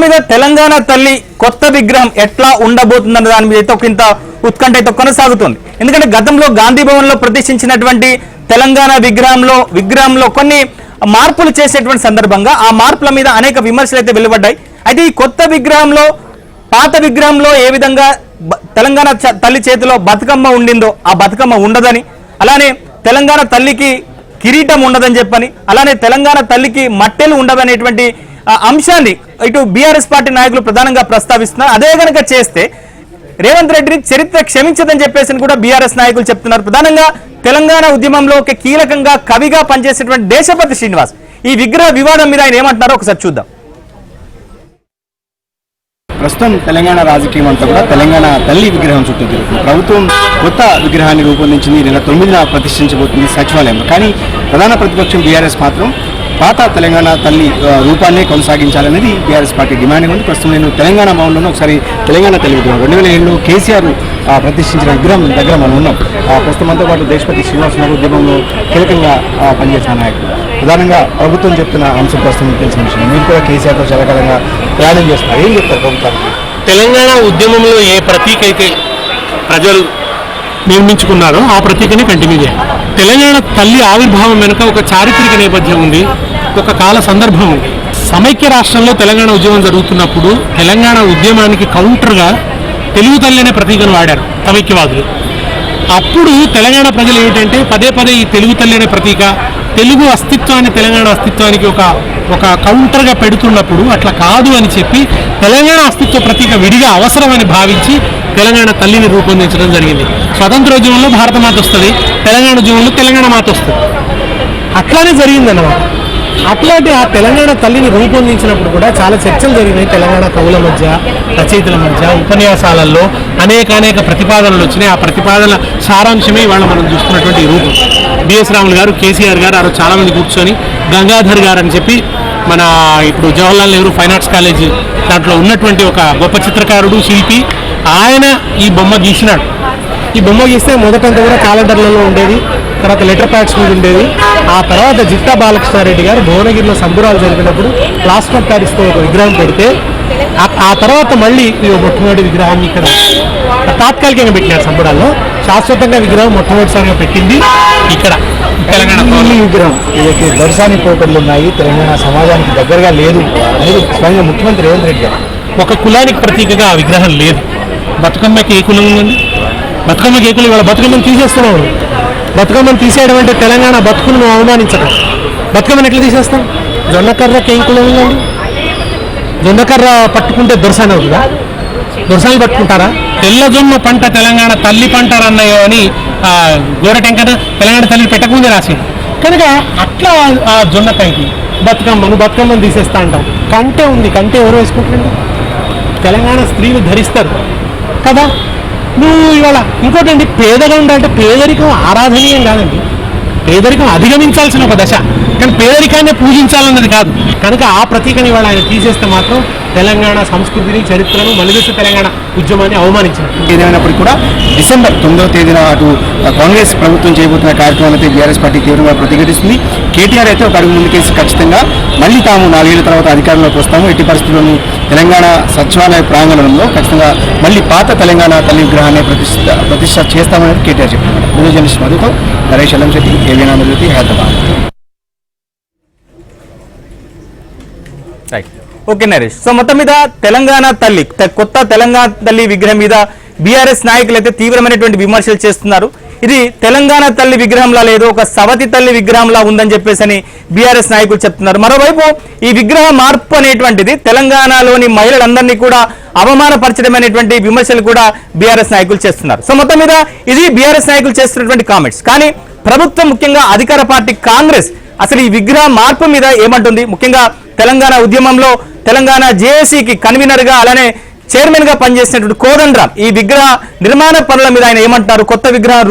మీద తెలంగాణ తల్లి కొత్త విగ్రహం ఎట్లా ఉండబోతుందన్న దాని మీద అయితే ఒకంత ఉత్కంఠ అయితే కొనసాగుతుంది. ఎందుకంటే గతంలో గాంధీ భవన్ లో ప్రతిష్ఠించినటువంటి తెలంగాణ విగ్రహంలో కొన్ని మార్పులు చేసేటువంటి సందర్భంగా ఆ మార్పుల మీద అనేక విమర్శలు అయితే వెలువడ్డాయి. అయితే ఈ కొత్త విగ్రహంలో పాత విగ్రహంలో ఏ విధంగా తెలంగాణ తల్లి చేతిలో బతుకమ్మ ఉండిందో ఆ బతుకమ్మ ఉండదని, అలానే తెలంగాణ తల్లికి కిరీటం ఉండదని చెప్పని, అలానే తెలంగాణ తల్లికి మట్టెలు ఉండవనేటువంటి అంశాన్ని ఇటు బీఆర్ఎస్ పార్టీ నాయకులు ప్రధానంగా ప్రస్తావిస్తున్నారు. అదే కనుక చేస్తే రేవంత్ రెడ్డిని చరిత్ర క్షమించదని చెప్పేసి కూడా బీఆర్ఎస్ నాయకులు చెప్తున్నారు. ప్రధానంగా తెలంగాణ ఉద్యమంలో ఒక కీలకంగా కవిగా పనిచేసేటువంటి దేశపతి శ్రీనివాస్ ఈ విగ్రహ వివాదం మీద ఆయన ఏమంటున్నారో ఒకసారి చూద్దాం. ప్రస్తుతం తెలంగాణ రాజకీయం అంతా కూడా తెలంగాణ తల్లి విగ్రహం చుట్టూ తిరుగుతుంది. ప్రభుత్వం కొత్త విగ్రహాన్ని రూపొందించింది. నెల 9న ప్రతిష్ఠించబోతుంది సచివాలయంలో. కానీ ప్రధాన ప్రతిపక్షం బీఆర్ఎస్ మాత్రం పాత తెలంగాణ తల్లి రూపాన్ని కొనసాగించాలనేది బీఆర్ఎస్ పార్టీ డిమాండ్ ఉంది. ప్రస్తుతం నేను తెలంగాణ భవన్లోనే ఒకసారి తెలంగాణ తల్లి విగ్రహం 2007లో కేసీఆర్ ప్రతిష్ఠించిన విగ్రహం దగ్గర మనం ఉన్నాం. ప్రస్తుతం అంతా పాటు దేశపతి శ్రీనివాస్ ఉద్యమంలో కీలకంగా పనిచేసిన నాయకులు. ప్రధానంగా ప్రభుత్వం చెప్తున్న అంశం ప్రస్తుతం తెలిసిన విషయం. మీరు కూడా కేసీఆర్తో చాలా కాలంగా ప్రయాణం చేస్తున్నారు. ఏం చెప్తారు ప్రభుత్వానికి? తెలంగాణ ఉద్యమంలో ఏ ప్రతీక అయితే ప్రజలు నిర్మించుకున్నారో ఆ ప్రతీకని కంటిన్యూ చేయాలి. తెలంగాణ తల్లి ఆవిర్భావం వెనుక ఒక చారిత్రక నేపథ్యం ఉంది, ఒక కాల సందర్భం ఉంది. సమైక్య రాష్ట్రంలో తెలంగాణ ఉద్యమం జరుగుతున్నప్పుడు తెలంగాణ ఉద్యమానికి కౌంటర్గా తెలుగు తల్లి అనే ప్రతీకను వాడారు సమైక్యవాదులు. అప్పుడు తెలంగాణ ప్రజలు ఏమిటంటే పదే పదే ఈ తెలుగు తల్లి అనే ప్రతీక తెలుగు అస్తిత్వాన్ని తెలంగాణ అస్తిత్వానికి ఒక కౌంటర్గా పెడుతున్నప్పుడు అట్లా కాదు అని చెప్పి తెలంగాణ అస్తిత్వ ప్రతీక విడిగా అవసరమని భావించి తెలంగాణ తల్లిని రూపొందించడం జరిగింది. స్వతంత్రోద్యమంలో భారతమాత వస్తుంది, తెలంగాణ ఉద్యమంలో తెలంగాణ మాత వస్తుంది. అట్లానే జరిగిందన్నమాట. అట్లాంటి ఆ తెలంగాణ తల్లిని రూపొందించినప్పుడు కూడా చాలా చర్చలు జరిగినాయి తెలంగాణ కవుల మధ్య, రచయితల మధ్య, ఉపన్యాసాలలో అనేక ప్రతిపాదనలు వచ్చినాయి. ఆ ప్రతిపాదనల సారాంశమే ఇవాళ మనం చూస్తున్నటువంటి రూపం. బిఎస్ రాములు గారు, కేసీఆర్ గారు ఆ చాలామంది కూర్చొని గంగాధర్ గారు అని చెప్పి మన ఇప్పుడు Jawaharlal Nehru fine arts college దాంట్లో ఉన్నటువంటి ఒక గొప్ప చిత్రకారుడు, శిల్పి, ఆయన ఈ బొమ్మ గీసినాడు. ఈ బొమ్మ గీస్తే మొదటంతా కూడా క్యాలెండర్లలో ఉండేది, తర్వాత లెటర్ ప్యాడ్స్ మీద ఉండేది. ఆ తర్వాత జిట్టా బాలకృష్ణారెడ్డి గారు భువనగిరిలో సంబురాలు జరిపినప్పుడు ప్లాస్టర్ ఆఫ్ ప్యారిస్తో ఒక విగ్రహం పెడితే ఆ తర్వాత మళ్ళీ మొట్టమొదటి విగ్రహాన్ని ఇక్కడ తాత్కాలికంగా పెట్టినారు సంబురాల్లో. శాశ్వతంగా విగ్రహం మొట్టమొదటిసారిగా పెట్టింది ఇక్కడ తెలంగాణ విగ్రహం. ఏదైతే దర్శనాన్ని పోకడలు ఉన్నాయి, తెలంగాణ సమాజానికి దగ్గరగా లేదు అనేది స్వయంగా ముఖ్యమంత్రి రేవంత్ రెడ్డి గారు. ఒక కులానికి ప్రతీకగా ఆ విగ్రహం లేదు. బతుకమ్మకి ఏ కులం ఉందండి? బతుకమ్మకి ఏ కులం? ఇవాళ బతుకమ్మను తీసేస్తున్నాడు. బతుకమ్మను తీసేయడం అంటే తెలంగాణ బతుకులను అవమానించడం. బతుకమ్మను ఎట్లా తీసేస్తాం? జొన్నకర్రకి ఏం కులం ఉందండి? జొన్నకర్ర పట్టుకుంటే దొరసాని అవుతుందా? దొరసాని పట్టుకుంటారా? తెల్లజొన్న పంట తెలంగాణ తల్లి పంట అన్నయ్యో అని గోరటెంకన తెలంగాణ తల్లి పెట్టకముందే రాసింది. కనుక అట్లా ఆ జొన్నకాయకి బతుకమ్మను తీసేస్తా అంటాం. కంటే ఉంది, కంటే ఎవరు వేసుకుంటారండి? తెలంగాణ స్త్రీలు ధరిస్తారు కదా. నువ్వు ఇవాళ ఇంకోటండి, పేదగా ఉండాలంటే పేదరికం ఆరాధనీయం కాదండి, పేదరికం అధిగమించాల్సిన ఒక దశ, కానీ పేదరికాన్ని పూజించాలన్నది కాదు. కనుక ఆ ప్రతీకని ఇవాళ ఆయన తీసేస్తే మాత్రం తెలంగాణ సంస్కృతిని, చరిత్రను, మలిదశ తెలంగాణ ఉద్యమాన్ని అవమానించారు. ఏదైనప్పటికీ కూడా డిసెంబర్ 9వ తేదీన అటు కాంగ్రెస్ ప్రభుత్వం చేయబోతున్న కార్యక్రమం అయితే బీఆర్ఎస్ పార్టీ తీవ్రంగా ప్రతిఘటిస్తుంది. కేటీఆర్ అయితే ఒక అడుగు ముందుకేసి ఖచ్చితంగా మళ్ళీ తాము 4 ఏళ్ల తర్వాత అధికారంలోకి వస్తాము, ఎట్టి పరిస్థితుల్లోనూ తెలంగాణ సచివాలయ ప్రాంగణంలో ఖచ్చితంగా మళ్ళీ పాత తెలంగాణ తల్లి విగ్రహాన్ని ప్రతిష్ట చేస్తామని కేటీఆర్ చెప్పారు. వీడియో జర్నలిస్ట్ మధుతో Naresh Allamsetty, ABN Andhrajyothi, Hyderabad. Okay Naresh. So మొత్తం మీద తెలంగాణ తల్లి కొత్త తెలంగాణ తల్లి విగ్రహం మీద బీఆర్ఎస్ నాయకులు అయితే తీవ్రమైనటువంటి విమర్శలు చేస్తున్నారు. ఇది తెలంగాణ తల్లి విగ్రహంలా లేదు, ఒక సవతి తల్లి విగ్రహంలా ఉందని చెప్పేసి అని బీఆర్ఎస్ నాయకులు చెప్తున్నారు. మరోవైపు ఈ విగ్రహ మార్పు అనేటువంటిది తెలంగాణలోని మహిళలందరినీ కూడా అవమానపరచడమైనటువంటి విమర్శలు కూడా బీఆర్ఎస్ నాయకులు చేస్తున్నారు. సో మొత్తం మీద ఇది బీఆర్ఎస్ నాయకులు చేస్తున్నటువంటి కామెంట్స్. కానీ ప్రభుత్వం, ముఖ్యంగా అధికార పార్టీ కాంగ్రెస్ అసలు ఈ విగ్రహ మార్పు మీద ఏమంటుంది? ముఖ్యంగా తెలంగాణ ఉద్యమంలో తెలంగాణ జేఏసీకి కన్వీనర్ గా, అలానే చైర్మన్ గా పనిచేసినటువంటి కోదండరాం ఈ విగ్రహ నిర్మాణ పనుల మీద ఆయన ఏమంటారు? కొత్త విగ్రహం